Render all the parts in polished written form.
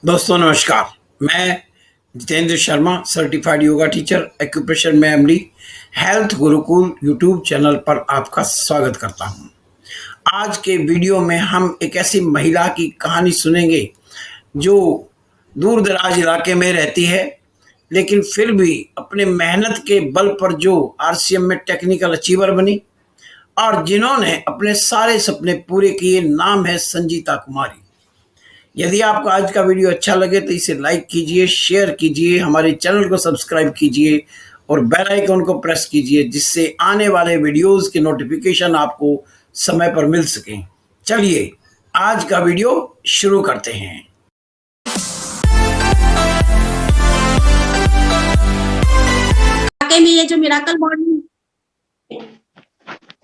दोस्तों नमस्कार। मैं Jitendra Sharma, certified yoga teacher, acupressure में MD, health Gurukul YouTube channel पर आपका स्वागत करता हूं। आज के वीडियो में हम एक ऐसी महिला की कहानी सुनेंगे जो दूर दराज इलाके में रहती है, लेकिन फिर भी अपने मेहनत के बल पर जो आरसीएम में टेक्निकल अचीवर बनी और जिन्होंने अपने सारे सपने पूरे किए। नाम है संजीता कुमारी। यदि आपको आज का वीडियो अच्छा लगे तो इसे लाइक कीजिए, शेयर कीजिए, हमारे चैनल को सब्सक्राइब कीजिए और बेल आइकन को प्रेस कीजिए, जिससे आने वाले वीडियोस के नोटिफिकेशन आपको समय पर मिल सकें। चलिए आज का वीडियो शुरू करते हैं।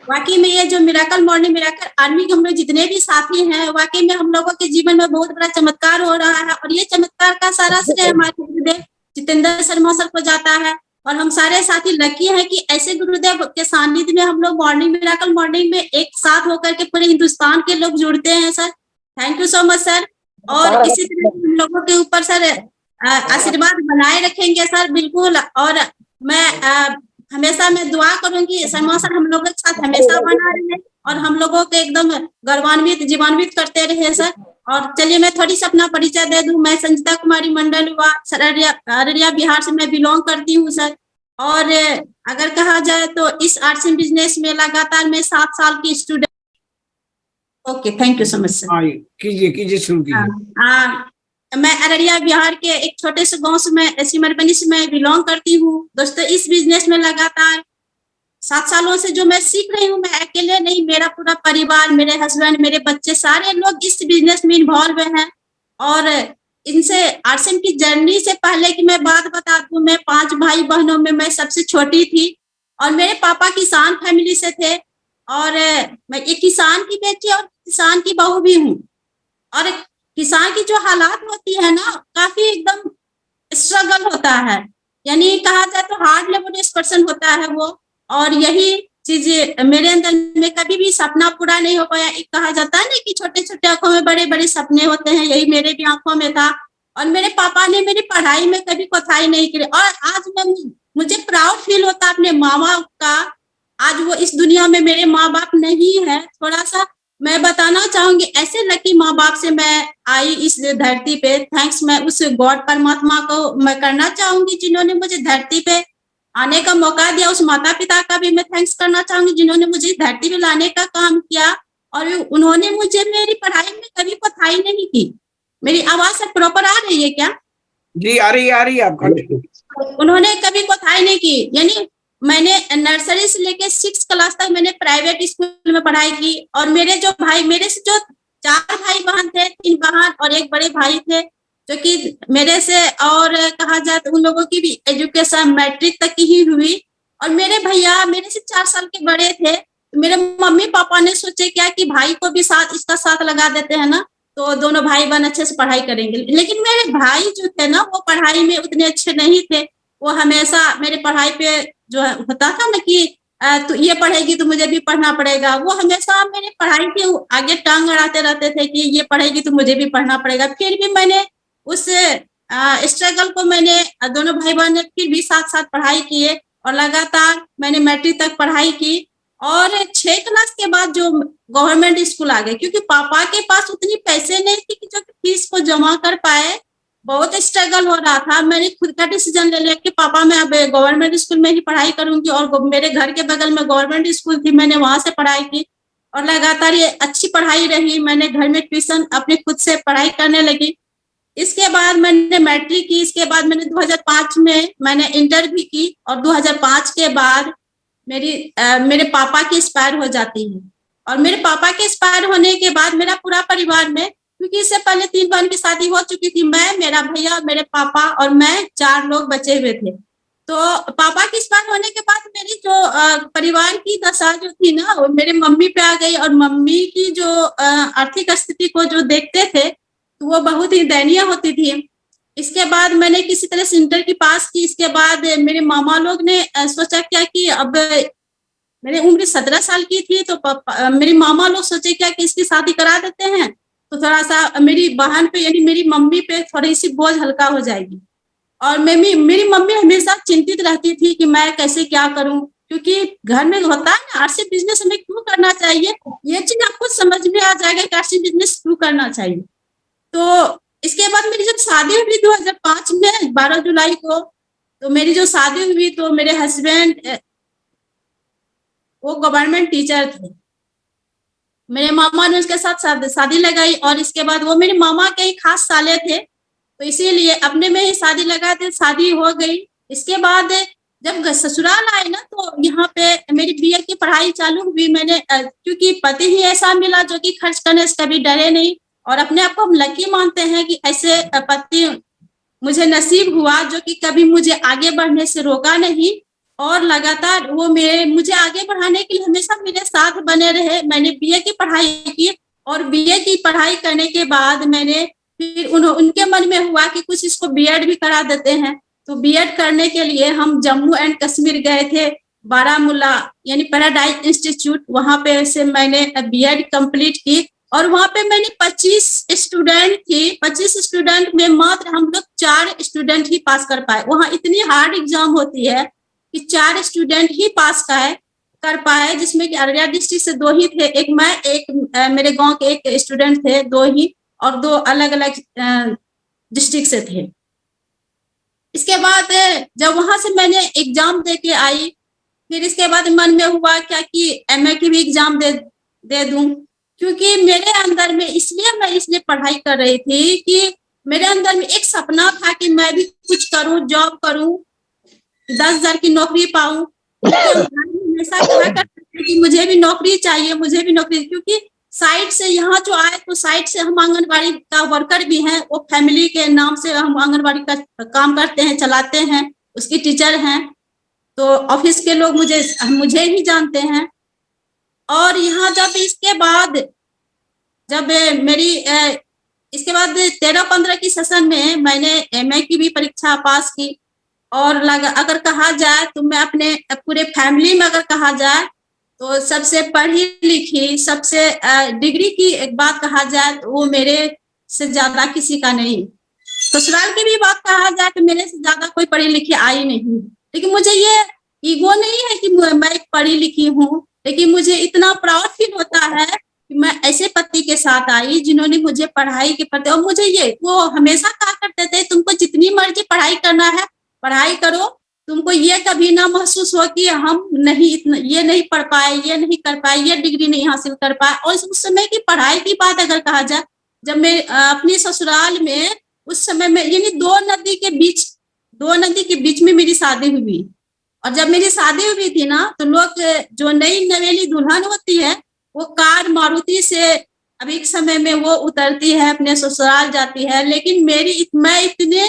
वाकई में ये जो मिराकल मॉर्निंग मिराकल आर्मी के हम लोग जितने भी साथी हैं, वाकई में हम लोगों के जीवन में बहुत बड़ा चमत्कार हो रहा है और ये चमत्कार का सारा श्रेय हमारे गुरुदेव जितेंद्र शर्मा सर को जाता है। और हम सारे साथी लकी हैं कि ऐसे गुरुदेव के सानिध्य में हम लोग मिराकल मॉर्निंग में एक साथ होकर के पूरे हिंदुस्तान के लोग जुड़ते हैं। Sir thank you so much sir. और इसी तरह हम लोगों के ऊपर सर आशीर्वाद बनाए रखेंगे सर, बिल्कुल। और मैं हमेशा मैं दुआ करूंगी शर्मा सर हम लोगों के साथ हमेशा बना रहे और हम लोगों को एकदम गौरवान्वित जीवान्वित करते रहे सर। और चलिए मैं थोड़ी सा अपना परिचय दे दूं। मैं संजीता कुमारी मंडल हुआ अररिया बिहार से मैं बिलोंग करती हूँ सर। और अगर कहा जाए तो इस आर्ट्स एंड बिजनेस में लगातार मैं 7 साल की student. Okay, thank you so much sir. कीजिए शुरू कीजिए। मैं अररिया बिहार के एक छोटे से गांव से मैं सिमरबनी से मैं बिलोंग करती हूँ दोस्तों। इस बिजनेस में लगातार 7 सालों से जो मैं सीख रही हूँ, मैं अकेले नहीं, मेरा पूरा परिवार, मेरे हस्बैंड, मेरे बच्चे, सारे लोग इस बिजनेस में इन्वॉल्व हैं। और इनसे आरसीएम की जर्नी से पहले की मैं बात बता दूं, मैं 5 भाई बहनों में मैं सबसे छोटी थी और मेरे पापा किसान फैमिली से थे और मैं एक किसान की बेटी और किसान की बहू भी हूँ। और किसान की जो हालात होती है ना, काफी एकदम स्ट्रगल होता है, यानी कहा जाए तो हार्ड लेबोरियस पर्सन होता है वो। और यही चीज मेरे अंदर में कभी भी सपना पूरा नहीं हो पाया। एक कहा जाता है ना कि छोटे छोटे आंखों में बड़े बड़े सपने होते हैं, यही मेरे भी आंखों में था। और मेरे पापा ने मेरी पढ़ाई में कभी कोताही नहीं की और आज मुझे प्राउड फील होता अपने माँ बाप का। आज वो इस दुनिया में मेरे माँ बाप नहीं है। थोड़ा सा मैं बताना चाहूंगी, ऐसे लकी माँ बाप से मैं आई इस धरती पे। थैंक्स मैं उस गॉड परमात्मा को मैं करना चाहूंगी जिन्होंने मुझे धरती पे आने का मौका दिया। उस माता पिता का भी मैं थैंक्स करना चाहूंगी जिन्होंने मुझे धरती पे लाने का काम किया और उन्होंने मुझे मेरी पढ़ाई में कभी कोताही नहीं की। मेरी आवाज प्रॉपर आ रही है क्या? जी आ रही है आपका। उन्होंने कभी कोताही नहीं की, यानी मैंने नर्सरी से लेके 6 क्लास तक मैंने प्राइवेट स्कूल में पढ़ाई की। और मेरे जो भाई, मेरे से जो 4 भाई बहन थे, 3 बहन और एक बड़े भाई थे जो कि मेरे से, और कहा जाए तो उन लोगों की भी एजुकेशन मैट्रिक तक की ही हुई। और मेरे भैया मेरे से 4 साल के बड़े थे। तो मेरे मम्मी पापा ने सोचे क्या कि भाई को भी साथ इसका साथ लगा देते हैं ना, तो दोनों भाई बहन अच्छे से पढ़ाई करेंगे। लेकिन मेरे भाई जो थे ना, वो पढ़ाई में उतने अच्छे नहीं थे। वो हमेशा मेरे पढ़ाई पे जो होता था ना कि तू ये पढ़ेगी तो मुझे भी पढ़ना पड़ेगा, वो हमेशा मेरे पढ़ाई के आगे टांग अड़ाते रहते थे कि ये पढ़ेगी तो मुझे भी पढ़ना पड़ेगा। फिर भी मैंने उस स्ट्रगल को मैंने दोनों भाई बहन ने फिर भी साथ साथ पढ़ाई किए और लगातार मैंने मैट्रिक तक पढ़ाई की। और 6 क्लास के बाद जो गवर्नमेंट स्कूल आ गए, क्योंकि पापा के पास उतनी पैसे नहीं थी कि जो फीस को जमा कर पाए। बहुत स्ट्रगल हो रहा था। मैंने खुद का डिसीजन ले लिया कि पापा मैं अब गवर्नमेंट स्कूल में ही पढ़ाई करूंगी। और मेरे घर के बगल में गवर्नमेंट स्कूल थी, मैंने वहां से पढ़ाई की और लगातार ये अच्छी पढ़ाई रही। मैंने घर में ट्यूशन अपने खुद से पढ़ाई करने लगी। इसके बाद मैंने मैट्रिक की। इसके बाद मैंने 2005 में मैंने इंटर भी की और 2005 के बाद मेरे पापा की एक्सपायर हो जाती है। और मेरे पापा के एक्सपायर होने के बाद मेरा पूरा परिवार में, क्योंकि इससे पहले 3 बहन की शादी हो चुकी थी, मैं, मेरा भैया, मेरे पापा और मैं 4 लोग बचे हुए थे। तो पापा की एक्सपायर होने के बाद मेरी जो परिवार की दशा जो थी ना, वो मेरे मम्मी पे आ गई। और मम्मी की जो आर्थिक स्थिति को जो देखते थे तो वो बहुत ही दयनीय होती थी। इसके बाद मैंने किसी तरह से इंटर की पास की। इसके बाद मेरे मामा लोग ने सोचा क्या कि अब मेरी उम्र 17 साल की थी, तो मेरे मामा लोग सोचे क्या कि इसकी शादी करा देते हैं। तो थोड़ा सा मेरी बहन पे यानी मेरी मम्मी पे थोड़ी सी बोझ हल्का हो जाएगी। और मेरी मम्मी हमेशा चिंतित रहती थी कि मैं कैसे क्या करूं, क्योंकि घर में होता है ना आरसी बिजनेस हमें क्यों करना चाहिए, ये चीज आपको समझ में आ जाएगा कि आरसी बिजनेस क्यों करना चाहिए। तो इसके बाद मेरी जब शादी हुई 2005 में 12 जुलाई को, तो मेरी जो शादी हुई तो मेरे हस्बैंड वो गवर्नमेंट टीचर थे। मेरे मामा ने उसके साथ शादी लगाई और इसके बाद वो मेरे मामा के ही खास साले थे, तो इसीलिए अपने में ही शादी लगा दी, शादी हो गई। इसके बाद जब ससुराल आए ना तो यहाँ पे मेरी बीए की पढ़ाई चालू हुई। मैंने क्योंकि पति ही ऐसा मिला जो कि खर्च करने से कभी डरे नहीं, और अपने आप को हम लकी मानते हैं कि ऐसे पति मुझे नसीब हुआ जो कि कभी मुझे आगे बढ़ने से रोका नहीं, और लगातार वो मुझे आगे बढ़ाने के लिए हमेशा मेरे साथ बने रहे। मैंने बीए की पढ़ाई की और बीए की पढ़ाई करने के बाद मैंने फिर उनके मन में हुआ कि कुछ इसको बीएड भी करा देते हैं। तो बीएड करने के लिए हम जम्मू एंड कश्मीर गए थे, बारामूला यानी पैराडाइज इंस्टीट्यूट, वहां पे से मैंने बीएड कंप्लीट की। और वहां पे मैंने 25 स्टूडेंट थी, 25 स्टूडेंट में मात्र हम लोग 4 स्टूडेंट ही पास कर पाए। वहां इतनी हार्ड एग्जाम होती है कि 4 स्टूडेंट ही पास कर पाए, जिसमें कि अररिया डिस्ट्रिक्ट से 2 ही थे, एक मैं, एक मेरे गांव के एक स्टूडेंट थे, 2 ही, और 2 अलग अलग डिस्ट्रिक्ट से थे। इसके बाद जब वहां से मैंने एग्जाम दे के आई, फिर इसके बाद मन में हुआ क्या कि एमए की भी एग्जाम दे दूं, क्योंकि मेरे अंदर में इसलिए पढ़ाई कर रही थी कि मेरे अंदर में एक सपना था कि मैं भी कुछ करूं, जॉब करूं, 10,000 की नौकरी पाऊं। हमेशा कहा करते थे कि मुझे भी नौकरी चाहिए, मुझे भी नौकरी, क्योंकि साइड से यहाँ जो आए तो साइड से हम आंगनबाड़ी का वर्कर भी हैं, वो फैमिली के नाम से हम आंगनबाड़ी का काम करते हैं, चलाते हैं, उसकी टीचर हैं, तो ऑफिस के लोग मुझे ही जानते हैं। और यहाँ जब इसके बाद जब मेरी इसके बाद 13-15 की सेशन में मैंने एमए की भी परीक्षा पास की। और अगर कहा जाए तो मैं अपने पूरे फैमिली में अगर कहा जाए तो सबसे पढ़ी लिखी, सबसे डिग्री की एक बात कहा जाए तो वो मेरे से ज्यादा किसी का नहीं। ससुराल की भी बात कहा जाए तो मेरे से ज्यादा कोई पढ़ी लिखी आई नहीं। लेकिन मुझे ये ईगो नहीं है कि मैं एक पढ़ी लिखी हूँ, लेकिन मुझे इतना प्राउड फील होता है कि मैं ऐसे पति के साथ आई जिन्होंने मुझे पढ़ाई के प्रति, और मुझे वो हमेशा कहा करते थे तुमको जितनी मर्जी पढ़ाई करना है पढ़ाई करो, तुमको ये कभी ना महसूस हो कि हम नहीं ये नहीं पढ़ पाए, ये नहीं कर पाए, ये डिग्री नहीं हासिल कर पाए। और उस समय की पढ़ाई की बात अगर कहा जाए, जब मैं अपनी ससुराल में उस समय में यानी 2 नदी के बीच में मेरी शादी हुई। और जब मेरी शादी हुई थी ना तो लोग जो नई नवेली दुल्हन होती है वो कार मारुति से अभी एक समय में वो उतरती है, अपने ससुराल जाती है। लेकिन मैं इतने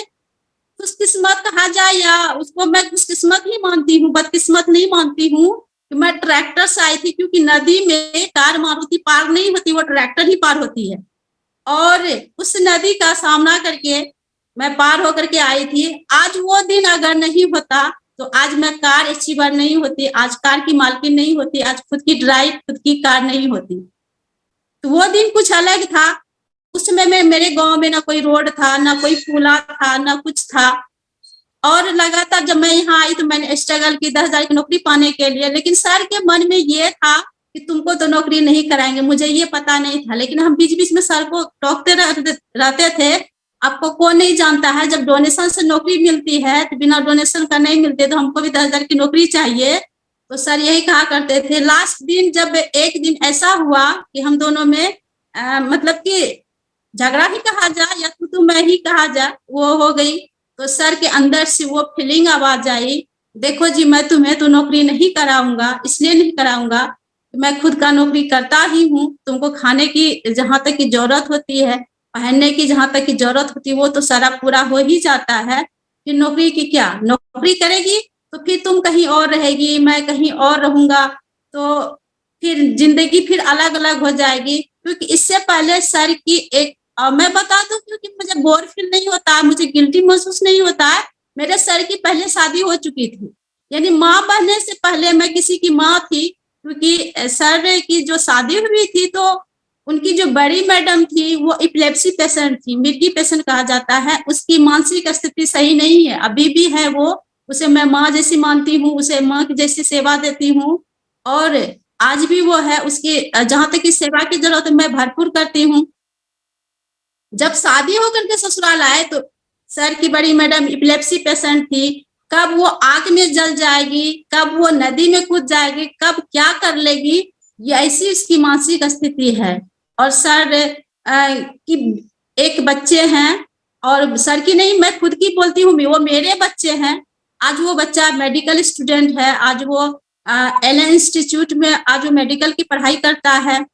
खुशकिस्मत कहा जाए या उसको मैं खुशकिस्मत ही मानती हूँ, बदकिस्मत नहीं मानती हूँ कि मैं ट्रैक्टर से आई थी, क्योंकि नदी में कार मारुति पार नहीं होती, वो ट्रैक्टर ही पार होती है। और उस नदी का सामना करके मैं पार होकर के आई थी। आज वो दिन अगर नहीं होता तो आज मैं कार अचीवर नहीं होती, आज कार की मालकिन नहीं होती, आज खुद की ड्राइव, खुद की कार नहीं होती। तो वो दिन कुछ अलग था। उस समय में मेरे गांव में ना कोई रोड था, ना कोई पुला था, ना कुछ था। और लगातार जब मैं यहाँ आई तो मैंने स्ट्रगल की 10,000 की नौकरी पाने के लिए, लेकिन सर के मन में ये था कि तुमको तो नौकरी नहीं कराएंगे। मुझे ये पता नहीं था, लेकिन हम बीच बीच में सर को टोकते रहते थे। आपको कौन नहीं जानता है, जब डोनेशन से नौकरी मिलती है तो बिना डोनेशन का नहीं मिलती, तो हमको भी 10,000 की नौकरी चाहिए। तो सर यही कहा करते थे। लास्ट दिन जब एक दिन ऐसा हुआ कि हम दोनों में मतलब कि झगड़ा ही कहा जाए या तू मैं ही कहा जाए, वो हो गई। तो सर के अंदर से वो फीलिंग आवाज आई, देखो जी मैं तुम्हें तो नौकरी नहीं कराऊंगा, इसलिए नहीं कराऊंगा, मैं खुद का नौकरी करता ही हूँ। तुमको खाने की जहां तक की जरूरत होती है, पहनने की जहां तक की जरूरत होती है, वो तो सारा पूरा हो ही जाता है। फिर नौकरी की क्या, नौकरी करेगी तो फिर तुम कहीं और रहेगी, मैं कहीं और रहूंगा, तो फिर जिंदगी फिर अलग अलग हो जाएगी। क्योंकि इससे पहले सर की एक मैं बता दूं, क्योंकि मुझे बोर फील नहीं होता है, मुझे गिल्टी महसूस नहीं होता है। मेरे सर की पहले शादी हो चुकी थी, यानी माँ बनने से पहले मैं किसी की माँ थी। क्योंकि सर की जो शादी हुई थी तो उनकी जो बड़ी मैडम थी वो इपिलेप्सी पेशेंट थी, मिर्गी पेशेंट कहा जाता है। उसकी मानसिक स्थिति सही नहीं है, अभी भी है वो। उसे मैं माँ जैसी मानती हूँ, उसे माँ की जैसी सेवा देती हूँ और आज भी वो है। उसकी जहाँ तक की सेवा की जरूरत है मैं भरपूर करती हूँ। जब शादी होकर के ससुराल आए तो सर की बड़ी मैडम इपिलेप्सी पेशेंट थी। कब वो आग में जल जाएगी, कब वो नदी में कूद जाएगी, कब क्या कर लेगी, ये ऐसी उसकी मानसिक स्थिति है। और सर की एक बच्चे हैं और सर की नहीं, मैं खुद की बोलती हूँ, वो मेरे बच्चे हैं। आज वो बच्चा मेडिकल स्टूडेंट है, आज वो एलन इंस्टीट्यूट में आज वो मेडिकल की पढ़ाई करता है।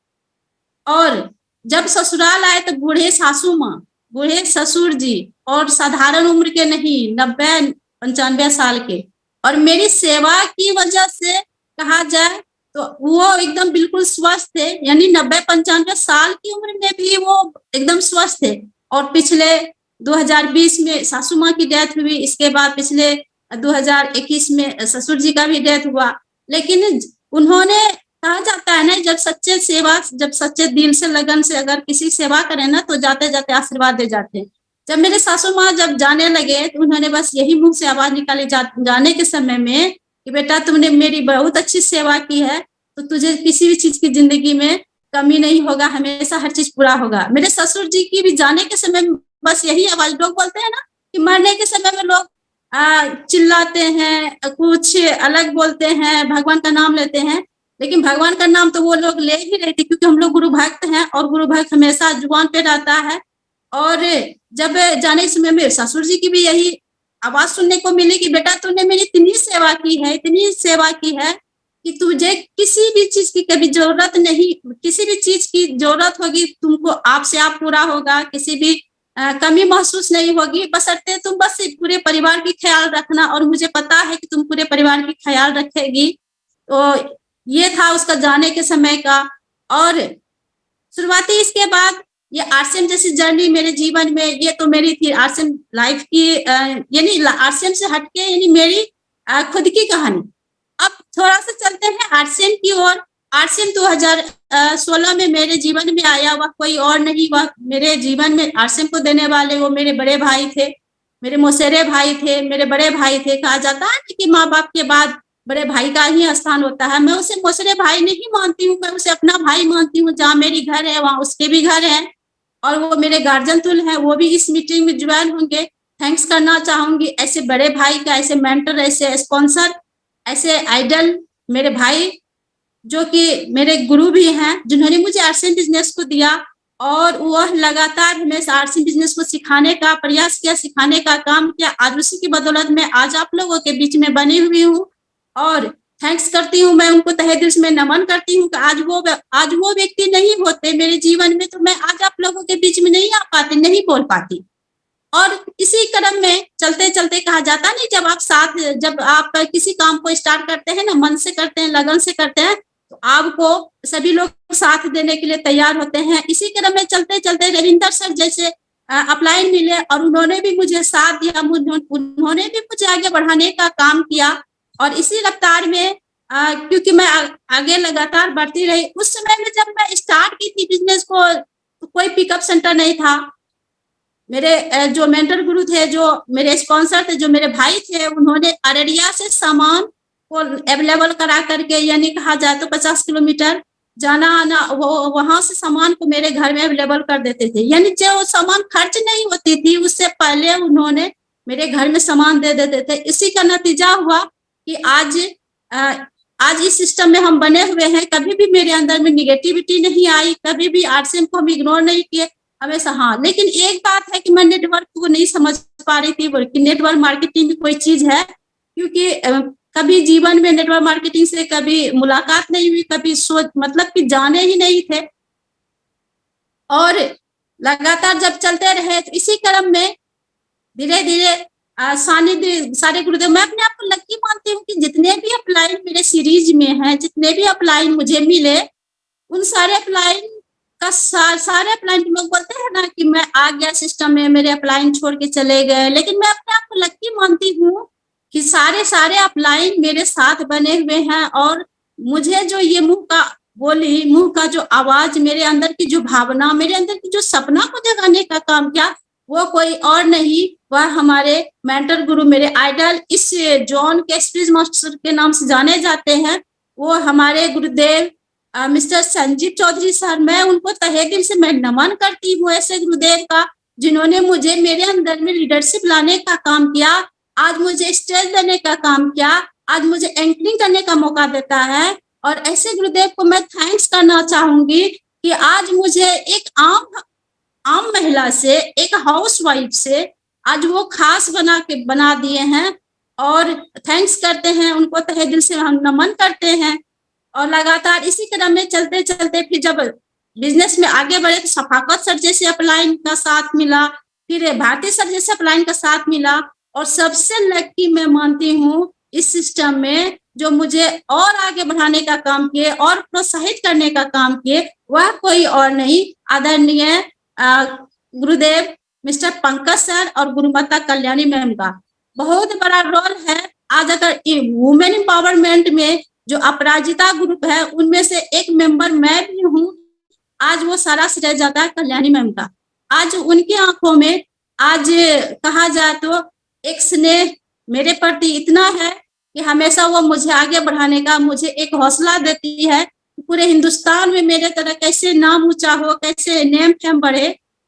और जब ससुराल आए तो बूढ़े सासू माँ, बूढ़े ससुर जी और साधारण उम्र के नहीं, 90-95 साल के। और मेरी सेवा की वजह से कहा जाए तो वो एकदम बिल्कुल स्वस्थ थे, यानी 90-95 साल की उम्र में भी वो एकदम स्वस्थ थे। और पिछले 2020 में सासू माँ की डेथ हुई, इसके बाद पिछले 2021 में ससुर जी का भी डेथ हुआ। लेकिन उन्होंने, कहा जाता है ना, जब सच्चे सेवा, जब सच्चे दिल से लगन से अगर किसी सेवा करें ना तो जाते जाते आशीर्वाद दे जाते हैं। जब मेरे सासू माँ जब जाने लगे तो उन्होंने बस यही मुंह से आवाज निकाली जाने के समय में कि बेटा तुमने मेरी बहुत अच्छी सेवा की है, तो तुझे किसी भी चीज की जिंदगी में कमी नहीं होगा, हमेशा हर चीज पूरा होगा। मेरे ससुर जी की भी जाने के समय में बस यही आवाज, लोग बोलते हैं ना कि मरने के समय में लोग चिल्लाते हैं, कुछ अलग बोलते हैं, भगवान का नाम लेते हैं, लेकिन भगवान का नाम तो वो लोग ले ही रहे थे क्योंकि हम लोग गुरु भक्त हैं और गुरु भक्त हमेशा जुबान पे रहता है। और जब जाने के समय में ससुर जी की भी यही आवाज सुनने को मिली कि बेटा तूने मेरी इतनी सेवा की है, इतनी सेवा की है कि तुझे किसी भी चीज की कभी जरूरत नहीं, किसी भी चीज की जरूरत होगी तुमको आपसे आप पूरा होगा, किसी भी कमी महसूस नहीं होगी, बशर्ते तुम बस पूरे परिवार की ख्याल रखना और मुझे पता है कि तुम पूरे परिवार की ख्याल रखेगी। तो ये था उसका जाने के समय का। और शुरुआती इसके बाद ये आरसीएम जैसी जर्नी मेरे जीवन में, ये तो मेरी थी आरसीएम लाइफ की, यानी आरसीएम से हटके यानी मेरी खुद की कहानी। अब थोड़ा सा चलते हैं आरसीएम की ओर। आरसीएम 2016 में मेरे जीवन में आया, वह कोई और नहीं, वह मेरे जीवन में आरसीएम को देने वाले वो मेरे बड़े भाई थे, मेरे मौसेरे भाई थे, मेरे बड़े भाई थे। कहा जाता है कि माँ बाप के बाद बड़े भाई का ही स्थान होता है। मैं उसे मौसेरे भाई नहीं मानती हूँ, मैं उसे अपना भाई मानती हूँ। जहाँ मेरी घर है वहाँ उसके भी घर है और वो मेरे गार्जियन तुल है, वो भी इस मीटिंग में ज्वाइन होंगे। थैंक्स करना चाहूंगी ऐसे बड़े भाई का, ऐसे मेंटर, ऐसे स्पॉन्सर, ऐसे आइडल मेरे भाई जो कि मेरे गुरु भी हैं, जिन्होंने मुझे आरसीएम बिजनेस को दिया और वह लगातार हमें आरसीएम बिजनेस को सिखाने का प्रयास किया, सिखाने का काम किया। आज उसी की बदौलत मैं आज आप लोगों के बीच में बनी हुई हूँ और थैंक्स करती हूँ। मैं उनको तहे दिल से मैं नमन करती हूँ कि आज वो व्यक्ति नहीं होते मेरे जीवन में तो मैं आज आप लोगों के बीच में नहीं आ पाती, नहीं बोल पाती। और इसी क्रम में चलते चलते कहा जाता नहीं, जब आप किसी काम को स्टार्ट करते हैं ना, मन से करते हैं, लगन से करते हैं, तो आपको सभी लोग साथ देने के लिए तैयार होते हैं। इसी क्रम में चलते चलते रविंदर सर जैसे अपलाइन मिले और उन्होंने भी मुझे साथ दिया, उन्होंने भी मुझे आगे बढ़ाने का काम किया। और इसी रफ्तार में क्योंकि मैं आगे लगातार बढ़ती रही, उस समय में जब मैं स्टार्ट की थी बिजनेस को तो कोई पिकअप सेंटर नहीं था। मेरे जो मेंटर गुरु थे, जो मेरे स्पॉन्सर थे, जो मेरे भाई थे, उन्होंने अररिया से सामान को अवेलेबल करा करके, यानी कहा जाए तो 50 किलोमीटर जाना आना, वो वहां से सामान को मेरे घर में अवेलेबल कर देते थे। यानी जो सामान खर्च नहीं होती थी उससे पहले उन्होंने मेरे घर में सामान दे देते थे। इसी का नतीजा हुआ कि आज इस सिस्टम में हम बने हुए हैं। कभी भी मेरे अंदर में निगेटिविटी नहीं आई, कभी भी आरसीएम को हम इग्नोर नहीं किए हमेशा। हाँ, लेकिन एक बात है कि मैं नेटवर्क को नहीं समझ पा रही थी कि नेटवर्क मार्केटिंग भी कोई चीज है, क्योंकि कभी जीवन में नेटवर्क मार्केटिंग से कभी मुलाकात नहीं हुई, कभी सोच मतलब कि जाने ही नहीं थे। और लगातार जब चलते रहे तो इसी क्रम में धीरे धीरे सानिध्य सारे गुरुदेव, मैं अपने आप को लकी मानती हूँ कि जितने भी अपलाइन मेरे सीरीज में हैं, जितने भी अपलाइन मुझे मिले, उन सारे अपलाइन का सारे अपलाइन लोग बोलते हैं ना कि मैं आ गया सिस्टम में, मेरे अपलाइन छोड़ के चले गए, लेकिन मैं अपने आप को लकी मानती हूँ कि सारे अपलाइन मेरे साथ बने हुए हैं। और मुझे जो ये मुंह का बोली, मुंह का जो आवाज, मेरे अंदर की जो भावना, मेरे अंदर की जो सपना को जगाने का काम किया, वो कोई और नहीं, वह हमारे मेंटर गुरु, मेरे आइडल, इस जॉन कैस्ट्रिज मास्टर के नाम से जाने जाते हैं। वो हमारे गुरुदेव मिस्टर संजीव चौधरी सर। मैं उनको तहे दिल से मैं नमन करती हूँ ऐसे गुरुदेव का, जिन्होंने मुझे मेरे अंदर में लीडरशिप लाने का काम किया, आज मुझे स्टेज देने का काम किया, आज मुझे एंकरिंग करने का मौका देता है। और ऐसे गुरुदेव को मैं थैंक्स करना चाहूंगी कि आज मुझे एक आम महिला से, एक हाउसवाइफ से आज वो खास बना दिए हैं। और थैंक्स करते हैं उनको, तहे दिल से हम नमन करते हैं। और लगातार इसी क्रम में चलते चलते फिर जब बिजनेस में आगे बढ़े तो सफाकत सर जैसे अपलाइन का साथ मिला, फिर भारतीय सर जैसे अपलाइन का साथ मिला। और सबसे लकी मैं मानती हूँ इस सिस्टम में, जो मुझे और आगे बढ़ाने का काम किए और प्रोत्साहित करने का काम किए, वह कोई और नहीं, आदरणीय गुरुदेव मिस्टर पंकज सर और गुरुमाता कल्याणी मैम का बहुत बड़ा रोल है। आज अगर वुमेन एम्पावरमेंट में जो अपराजिता ग्रुप है, उनमें से एक मेंबर मैं भी हूँ। आज वो सारा श्रेय जाता है कल्याणी मैम का। आज उनकी आंखों में आज कहा जाए तो एक स्नेह मेरे प्रति इतना है कि हमेशा वो मुझे आगे बढ़ाने का, मुझे एक हौसला देती है। पूरे हिंदुस्तान में मेरे तरह कैसे नाम ऊंचा हो, कैसे नेम फेम बढ़े।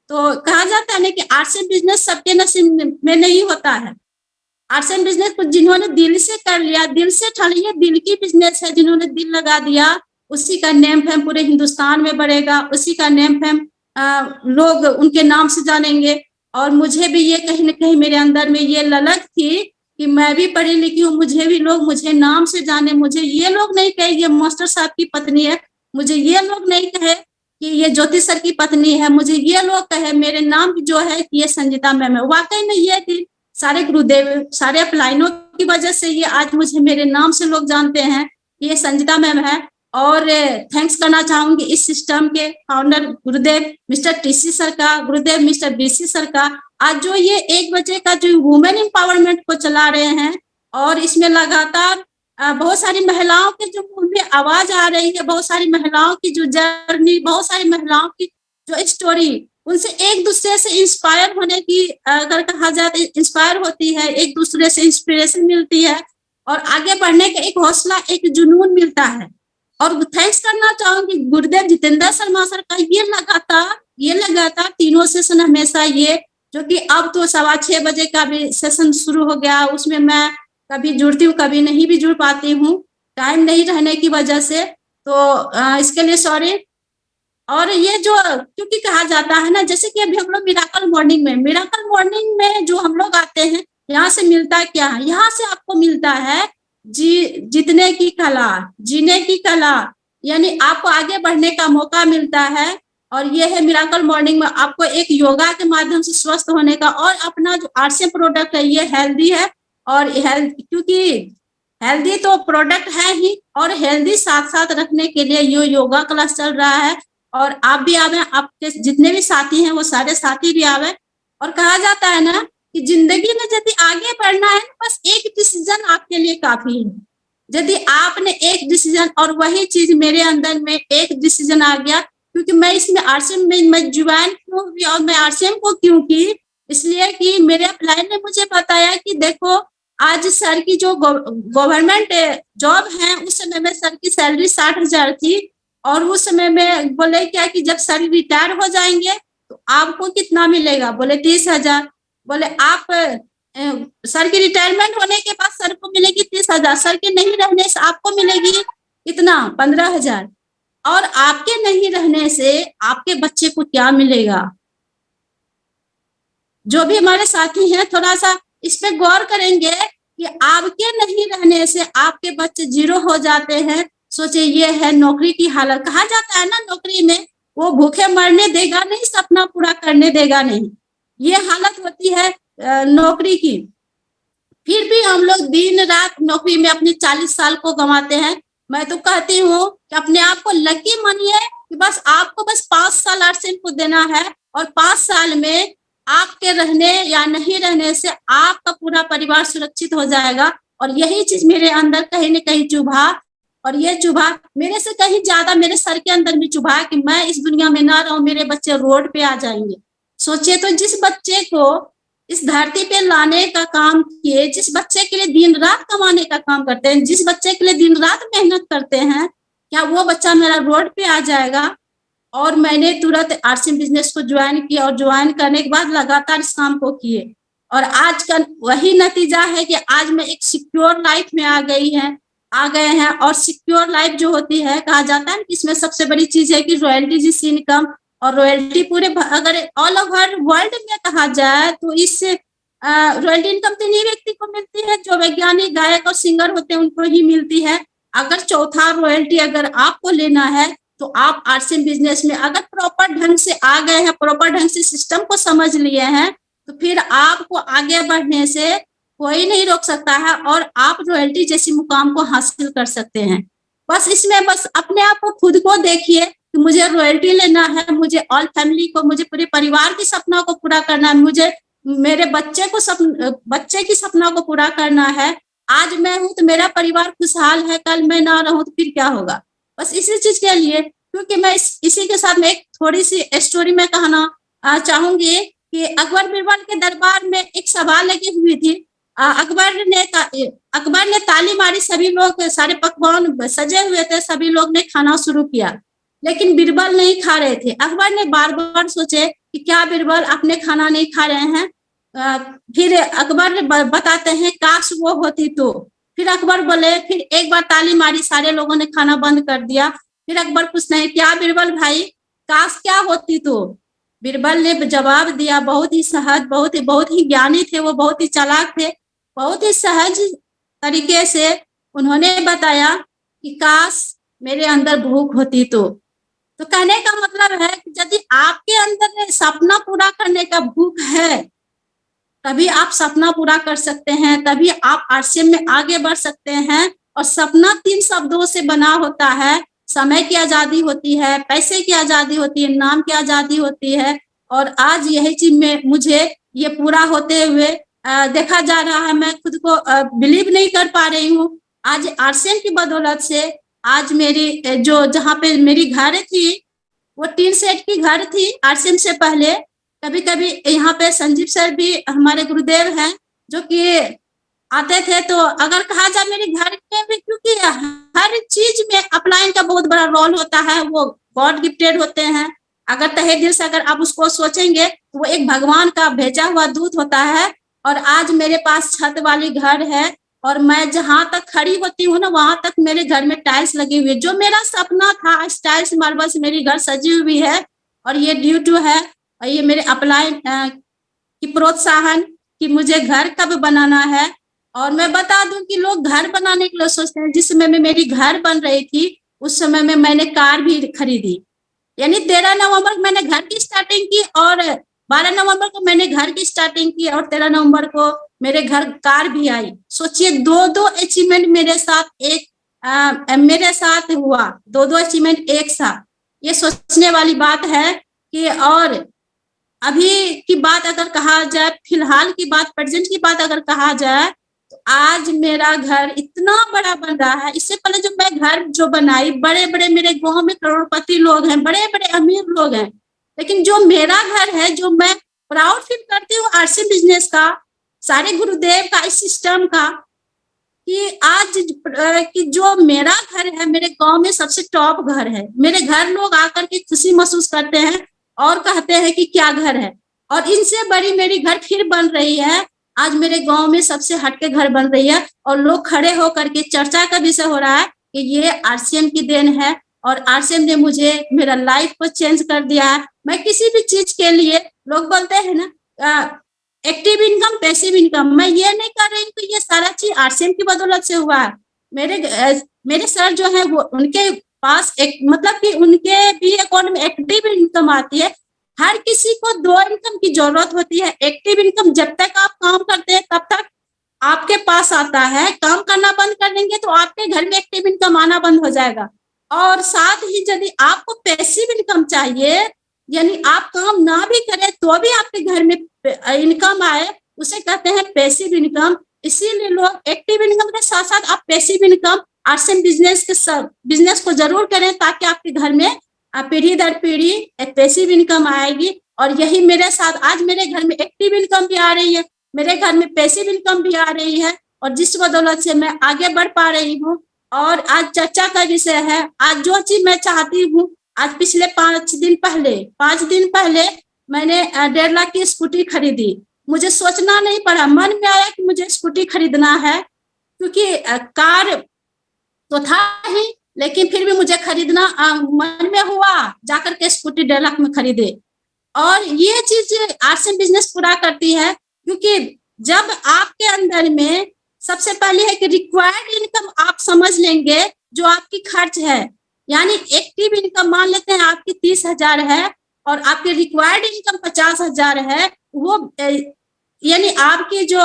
तो कहा जाता है ना कि आर्ट्स एंड बिजनेस सबके नसीब में नहीं होता है। आर्ट्स एंड बिजनेस को जिन्होंने दिल से कर लिया, दिल से ठान लिया, दिल की बिजनेस है, जिन्होंने दिल लगा दिया, उसी का नेम फेम पूरे हिंदुस्तान में बढ़ेगा, उसी का नेम फेम लोग उनके नाम से जानेंगे। और मुझे भी ये कहीं ना कहीं मेरे अंदर में ये ललक थी कि मैं भी पढ़ी लिखी हूँ, मुझे भी लोग मुझे नाम से जाने, मुझे ये लोग नहीं कहे ये मास्टर साहब की पत्नी है, मुझे ये लोग नहीं कहे कि ये ज्योति सर की पत्नी है, मुझे ये लोग कहे मेरे नाम जो है कि ये संजीता मैम है। वाकई में ये थी सारे गुरुदेव, सारे अपलाइनों की वजह से ये आज मुझे मेरे नाम से लोग जानते हैं, ये संजीता मैम है। और थैंक्स करना चाहूंगी इस सिस्टम के फाउंडर गुरुदेव मिस्टर टीसी सर का, गुरुदेव मिस्टर बीसी सर का। आज जो ये 1 बजे का जो वुमेन एम्पावरमेंट को चला रहे हैं, और इसमें लगातार बहुत सारी महिलाओं के जो मुंह में आवाज आ रही है, बहुत सारी महिलाओं की जो जर्नी, बहुत सारी महिलाओं की जो स्टोरी, उनसे एक दूसरे से इंस्पायर होने की अगर कहा जाए तो इंस्पायर होती है, एक दूसरे से इंस्पिरेशन मिलती है, और आगे बढ़ने का एक हौसला, एक जुनून मिलता है। और थैंक्स करना चाहूंगी गुरुदेव जितेंद्र शर्मा सर का, ये लगातार 3 सेशन हमेशा, ये जो कि अब तो 6:15 बजे का भी सेशन शुरू हो गया, उसमें मैं कभी जुड़ती हूँ, कभी नहीं भी जुड़ पाती हूँ, टाइम नहीं रहने की वजह से, तो इसके लिए सॉरी। और ये जो क्योंकि कहा जाता है ना, जैसे कि अभी हम लोग मिराकल मॉर्निंग में जो हम लोग आते हैं, यहाँ से मिलता क्या है? यहाँ से आपको मिलता है जीतने की कला, जीने की कला, यानी आपको आगे बढ़ने का मौका मिलता है। और ये है मिराकल मॉर्निंग में आपको एक योगा के माध्यम से स्वस्थ होने का, और अपना जो आरसीएम प्रोडक्ट है ये हेल्दी है, और क्योंकि हेल्दी तो प्रोडक्ट है ही, और हेल्दी साथ साथ रखने के लिए ये योगा क्लास चल रहा है। और आप भी आवे, आपके जितने भी साथी हैं वो सारे साथी भी आवे। और कहा जाता है ना कि जिंदगी में यदि आगे बढ़ना है, बस एक डिसीजन आपके लिए काफी है। यदि आपने एक डिसीजन, और वही चीज मेरे अंदर में एक डिसीजन आ गया, क्योंकि मैं इसमें आरसीएम में मैं ज्वाइन क्यों हुई, और मैं आरसीएम को क्यों की, इसलिए कि मेरे अपलाइन ने मुझे बताया कि देखो आज सर की जो गवर्नमेंट जॉब है, उस समय में सर की सैलरी 60,000 थी, और उस समय में बोले क्या कि जब सर रिटायर हो जाएंगे तो आपको कितना मिलेगा? बोले 30,000। बोले आप सर की रिटायरमेंट होने के बाद सर को मिलेगी 30,000, सर के नहीं रहने से आपको मिलेगी कितना? 15,000। और आपके नहीं रहने से आपके बच्चे को क्या मिलेगा? जो भी हमारे साथी हैं थोड़ा सा इस पे गौर करेंगे कि आपके नहीं रहने से आपके बच्चे 0 हो जाते हैं। सोचे ये है नौकरी की हालत। कहा जाता है ना, नौकरी में वो भूखे मरने देगा नहीं, सपना पूरा करने देगा नहीं, ये हालत होती है नौकरी की। फिर भी हम लोग दिन रात नौकरी में अपने 40 साल को गंवाते हैं। मैं तो कहती हूँ कि अपने आप को लकी मानिए कि बस आपको 5 साल आरसीएम को देना है, और 5 साल में आपके रहने या नहीं रहने से आपका पूरा परिवार सुरक्षित हो जाएगा। और यही चीज मेरे अंदर कहीं न कहीं चुभा, और ये चुभा मेरे से कहीं ज्यादा मेरे सर के अंदर भी चुभा कि मैं इस दुनिया में ना रहूं, मेरे बच्चे रोड पे आ जाएंगे। सोचिए तो, जिस बच्चे को इस धरती पे लाने का काम किए, जिस बच्चे के लिए दिन रात कमाने का काम करते हैं, जिस बच्चे के लिए दिन रात मेहनत करते हैं, क्या वो बच्चा मेरा रोड पे आ जाएगा? और मैंने तुरंत आरसीएम बिजनेस को ज्वाइन किया और ज्वाइन करने के बाद लगातार इस काम को किए और आज का वही नतीजा है कि आज मैं एक सिक्योर लाइफ में आ गए हैं। और सिक्योर लाइफ जो होती है, कहा जाता है कि इसमें सबसे बड़ी चीज है कि रॉयल्टी जिस इनकम, और रॉयल्टी पूरे अगर ऑल ओवर वर्ल्ड में कहा जाए तो इससे रॉयल्टी इनकम तो इन्हीं व्यक्ति को मिलती है जो वैज्ञानिक, गायक और सिंगर होते हैं, उनको ही मिलती है। अगर चौथा रॉयल्टी अगर आपको लेना है तो आप आरसीएम बिजनेस में अगर प्रॉपर ढंग से आ गए हैं, प्रॉपर ढंग से सिस्टम को समझ लिए हैं, तो फिर आपको आगे बढ़ने से कोई नहीं रोक सकता है और आप रॉयल्टी जैसी मुकाम को हासिल कर सकते हैं। बस इसमें बस अपने आप को, खुद को देखिए कि मुझे रॉयल्टी लेना है, मुझे ऑल फैमिली को, मुझे पूरे परिवार के सपना को पूरा करना है, मुझे मेरे बच्चे की सपना को पूरा करना है। आज मैं हूं तो मेरा परिवार खुशहाल है, कल मैं ना रहूं तो फिर क्या होगा? बस इसी चीज के लिए, क्योंकि मैं इसी के साथ में एक थोड़ी सी स्टोरी में कहना चाहूंगी कि अकबर बीरबल के दरबार में एक सभा लगी हुई थी। अकबर ने ताली मारी, सभी लोग, सारे पकवान सजे हुए थे, सभी लोग ने खाना शुरू किया, लेकिन बीरबल नहीं खा रहे थे। अकबर ने बार बार सोचे कि क्या बीरबल अपने खाना नहीं खा रहे हैं। फिर अकबर बताते हैं काश वो होती तो। फिर अकबर बोले, फिर एक बार ताली मारी, सारे लोगों ने खाना बंद कर दिया। फिर अकबर पूछते हैं, क्या बीरबल भाई, काश क्या होती तो? बीरबल ने जवाब दिया, बहुत ही सहज, बहुत ही ज्ञानी थे वो, बहुत ही चालाक थे, बहुत ही सहज तरीके से उन्होंने बताया कि काश मेरे अंदर भूख होती तो। तो कहने का मतलब है कि यदि आपके अंदर सपना पूरा करने का भूख है, तभी आप सपना पूरा कर सकते हैं, तभी आप आरसीएम में आगे बढ़ सकते हैं। और सपना 3 शब्दों से बना होता है, समय की आजादी होती है, पैसे की आजादी होती है, नाम की आजादी होती है। और आज यही चीज में मुझे ये पूरा होते हुए देखा जा रहा है। मैं खुद को बिलीव नहीं कर पा रही हूँ। आज आरसीएम की बदौलत से आज मेरी जो जहाँ पे मेरी घर थी वो टीन सेट की घर थी। आरसीएम से पहले कभी कभी यहाँ पे संजीव सर भी हमारे गुरुदेव हैं जो कि आते थे। तो अगर कहा जाए मेरे घर में भी, क्योंकि हर चीज में अपलाइन का बहुत बड़ा रोल होता है, वो गॉड गिफ्टेड होते हैं। अगर तहे दिल से अगर आप उसको सोचेंगे तो वो एक भगवान का भेजा हुआ दूत होता है। और आज मेरे पास छत वाली घर है और मैं जहां तक खड़ी होती हूँ ना, वहां तक मेरे घर में टाइल्स लगी हुई है। जो मेरा सपना था, टाइल्स मार्बल से मेरी घर सजी हुई है। और ये ड्यू टू है, और ये मेरे अपलाइन की प्रोत्साहन कि मुझे घर कब बनाना है। और मैं बता दूं कि लोग घर बनाने के लिए सोचते हैं। जिस समय में मेरी घर बन रही थी उस समय में मैंने कार भी खरीदी, यानी 13 नवंबर को मैंने घर की स्टार्टिंग की और 12 नवंबर को मैंने घर की स्टार्टिंग की और 13 नवंबर को मेरे घर कार भी आई। सोचिए, दो अचीवमेंट मेरे साथ हुआ, दो अचीवमेंट एक साथ। ये सोचने वाली बात है कि और अभी की बात अगर कहा जाए, फिलहाल की बात, प्रेजेंट की बात अगर कहा जाए, तो आज मेरा घर इतना बड़ा बन रहा है। इससे पहले जो मैं घर जो बनाई, बड़े बड़े मेरे गांव में करोड़पति लोग हैं, बड़े बड़े अमीर लोग हैं, लेकिन जो मेरा घर है, जो मैं प्राउड फील करती हूँ आरसीएम बिजनेस का, सारे गुरुदेव का, इस सिस्टम का, कि आज कि जो मेरा घर है, मेरे गांव में सबसे टॉप घर है। मेरे घर लोग आकर के खुशी महसूस करते हैं और कहते हैं कि क्या घर है। और इनसे बड़ी मेरी घर फिर बन रही है। आज मेरे गांव में सबसे हटके घर बन रही है और लोग खड़े होकर के चर्चा का विषय हो रहा है कि ये आरसीएम की देन है और आरसीएम ने मुझे, मेरा लाइफ को चेंज कर दिया है। मैं किसी भी चीज के लिए, लोग बोलते हैं ना एक्टिव इनकम, पैसिव इनकम, मैं ये नहीं कर रही हूँ कि ये सारा चीज आरसीएम की बदौलत से हुआ है। मेरे सर जो है वो, उनके पास एक मतलब कि उनके भी अकाउंट में एक्टिव इनकम आती है। हर किसी को 2 इनकम की जरूरत होती है। एक्टिव इनकम जब तक आप काम करते हैं तब तक आपके पास आता है, काम करना बंद कर देंगे तो आपके घर में एक्टिव इनकम आना बंद हो जाएगा। और साथ ही यदि आपको पैसिव इनकम चाहिए, यानी आप काम ना भी करें तो भी आपके घर में इनकम आए, उसे कहते हैं पैसिव इनकम। इसीलिए लोग एक्टिव इनकम के साथ साथ आप passive income arts and business को जरूर करें, ताकि आपके घर में पीढ़ी दर पीढ़ी एक पैसिव इनकम आएगी। और यही मेरे साथ आज मेरे घर में एक्टिव इनकम भी आ रही है, मेरे घर में पैसिव इनकम भी आ रही है, और जिस बदौलत से मैं आगे बढ़ पा रही हूँ। और आज चर्चा का विषय है, आज जो चीज मैं चाहती हूँ, आज पिछले 5 दिन पहले मैंने 1.5 लाख की स्कूटी खरीदी। मुझे सोचना नहीं पड़ा, मन में आया कि मुझे स्कूटी खरीदना है, क्योंकि कार तो था ही, लेकिन फिर भी मुझे खरीदना मन में हुआ, जाकर के स्कूटी 1.5 लाख में खरीदे। और ये चीज आर्ट्स एंड बिजनेस पूरा करती है, क्योंकि जब आपके अंदर में सबसे पहले है कि रिक्वायर्ड इनकम आप समझ लेंगे, जो आपकी खर्च है, यानी एक्टिव इनकम मान लेते हैं आपकी 30,000 है और आपकी रिक्वायर्ड इनकम 50,000 है, वो यानी आपकी जो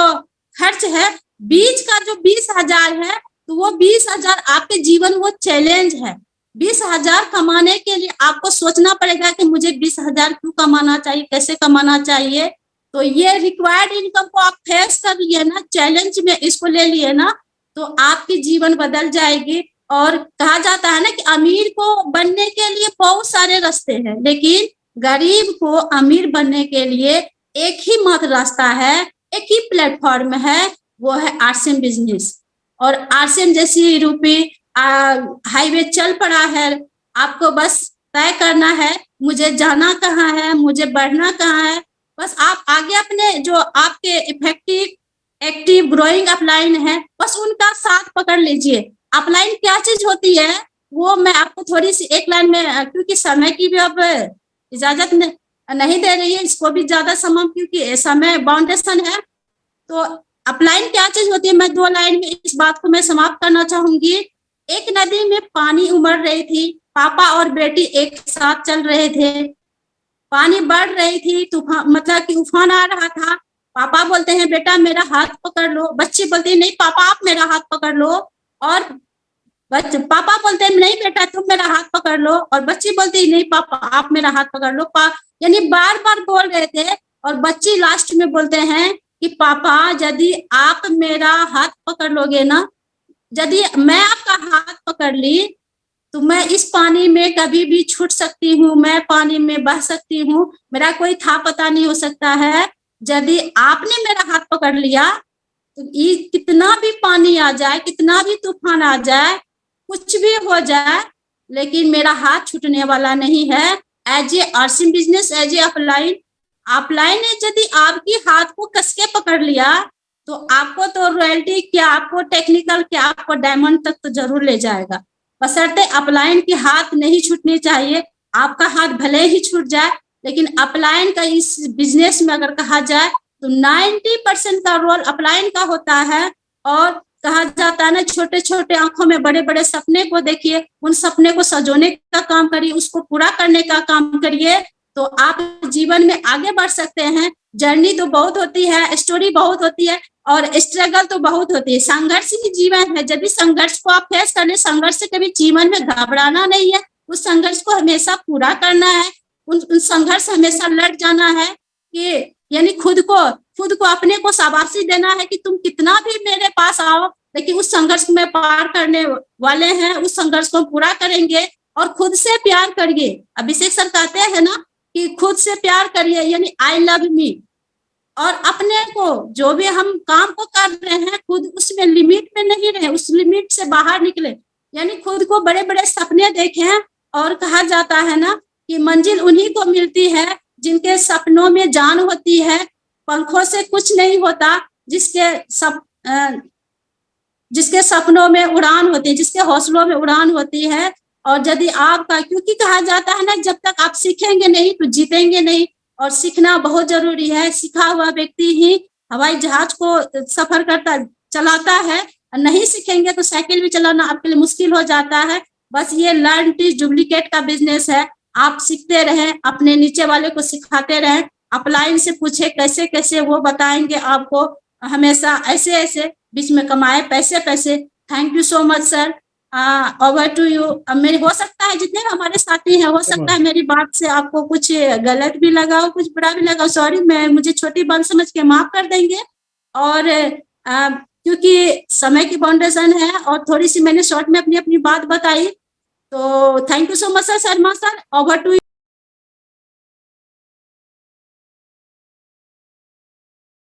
खर्च है बीच का जो 20,000 है, तो वो 20,000 आपके जीवन वो चैलेंज है। 20,000 कमाने के लिए आपको सोचना पड़ेगा कि मुझे 20,000 क्यों कमाना चाहिए, कैसे कमाना चाहिए। तो ये रिक्वायर्ड इनकम को आप फेस कर लिए ना, चैलेंज में इसको ले लिए ना, तो आपकी जीवन बदल जाएगी। और कहा जाता है ना कि अमीर को बनने के लिए बहुत सारे रास्ते हैं, लेकिन गरीब को अमीर बनने के लिए एक ही मात्र रास्ता है, एक ही प्लेटफॉर्म है, वो है आर्ट्स एंड बिजनेस। और आर्ट्स एंड जैसी रूपी हाईवे चल पड़ा है, आपको बस तय करना है मुझे जाना कहाँ है, मुझे बढ़ना कहाँ है। बस आप आगे अपने जो आपके इफेक्टिव एक्टिव ग्रोइंग अपलाइन है, बस उनका साथ पकड़ लीजिए। अपलाइन क्या चीज होती है वो मैं आपको थोड़ी सी एक लाइन में, क्योंकि समय की भी अब इजाजत नहीं दे रही है, इसको भी ज्यादा समय, क्योंकि समय बाउंडेशन है। तो अपलाइन क्या चीज होती है, मैं 2 लाइन में इस बात को मैं समाप्त करना चाहूंगी। एक नदी में पानी उमड़ रही थी, पापा और बेटी एक साथ चल रहे थे, पानी बढ़ रही थी, तूफान मतलब कि उफान आ रहा था। पापा बोलते हैं बेटा मेरा हाथ पकड़ लो, बच्ची बोलती है नहीं पापा आप मेरा हाथ पकड़ लो, और पापा बोलते हैं नहीं बेटा तुम मेरा हाथ पकड़ लो, और बच्ची बोलती है नहीं पापा आप मेरा हाथ पकड़ लो। यानी बार बार बोल रहे थे, और बच्ची लास्ट में बोलते हैं कि पापा यदि आप मेरा हाथ पकड़ लोगे ना, यदि मैं आपका हाथ पकड़ ली तो मैं इस पानी में कभी भी छूट सकती हूँ, मैं पानी में बह सकती हूँ, मेरा कोई था पता नहीं हो सकता है। यदि आपने मेरा हाथ पकड़ लिया तो ये कितना भी पानी आ जाए, कितना भी तूफान आ जाए, कुछ भी हो जाए, लेकिन मेरा हाथ छूटने वाला नहीं है। As a arts and business, as a upline ने यदि आपकी हाथ को कसके पकड़ लिया तो आपको तो रॉयल्टी क्या, आपको टेक्निकल क्या, आपको डायमंड तक तो जरूर ले जाएगा। बशर्ते अपलाइन की हाथ नहीं छूटनी चाहिए। आपका हाथ भले ही छूट जाए, लेकिन अपलाइन का इस बिजनेस में अगर कहा जाए तो 90% का रोल अपलाइन का होता है। और कहा जाता है ना छोटे छोटे आंखों में बड़े बड़े सपने को देखिए, उन सपने को सजोने का काम करिए, उसको पूरा करने का काम करिए, तो आप जीवन में आगे बढ़ सकते हैं। जर्नी तो बहुत होती है, स्टोरी बहुत होती है, और स्ट्रगल तो बहुत होती है, संघर्ष ही जीवन है। यदि संघर्ष को आप फेस कर ले, संघर्ष से कभी जीवन में घबराना नहीं है, उस संघर्ष को हमेशा पूरा करना है, उन संघर्ष से हमेशा लड़ जाना है। कि यानी खुद को अपने को शाबाशी देना है कि तुम कितना भी मेरे पास आओ, लेकिन उस संघर्ष में पार करने वाले हैं, उस संघर्ष को पूरा करेंगे। और खुद से प्यार करिए। अभिषेक सर कहते हैं ना कि खुद से प्यार करिए, यानी आई लव मी। और अपने को जो भी हम काम को कर रहे हैं, खुद उसमें लिमिट में नहीं रहे, उस लिमिट से बाहर निकले, यानी खुद को बड़े बड़े सपने देखें। और कहा जाता है ना कि मंजिल उन्हीं को मिलती है जिनके सपनों में जान होती है, पंखों से कुछ नहीं होता, जिसके सपनों में उड़ान होती है, जिसके हौसलों में उड़ान होती है। और यदि आपका, क्योंकि कहा जाता है ना जब तक आप सीखेंगे नहीं तो जीतेंगे नहीं, और सीखना बहुत जरूरी है। सीखा हुआ व्यक्ति ही हवाई जहाज को सफर चलाता है, नहीं सीखेंगे तो साइकिल भी चलाना आपके लिए मुश्किल हो जाता है। बस ये लर्न टीच डुप्लीकेट का बिजनेस है, आप सीखते रहें, अपने नीचे वाले को सिखाते रहें। अपलाइन से पूछे कैसे कैसे, वो बताएंगे आपको हमेशा। ऐसे ऐसे बीच में कमाए पैसे। Thank you so much sir, over to you. मेरे हो सकता है जितने हमारे साथी हैं, हो सकता है मेरी बात से आपको कुछ गलत भी लगा हो, कुछ बुरा भी लगा हो, सॉरी, मुझे छोटी बात समझ के माफ कर देंगे। और क्योंकि समय की बाउंडेशन है और थोड़ी सी मैंने शॉर्ट में अपनी अपनी बात बताई। तो thank you so much sir, Sharma sir, over to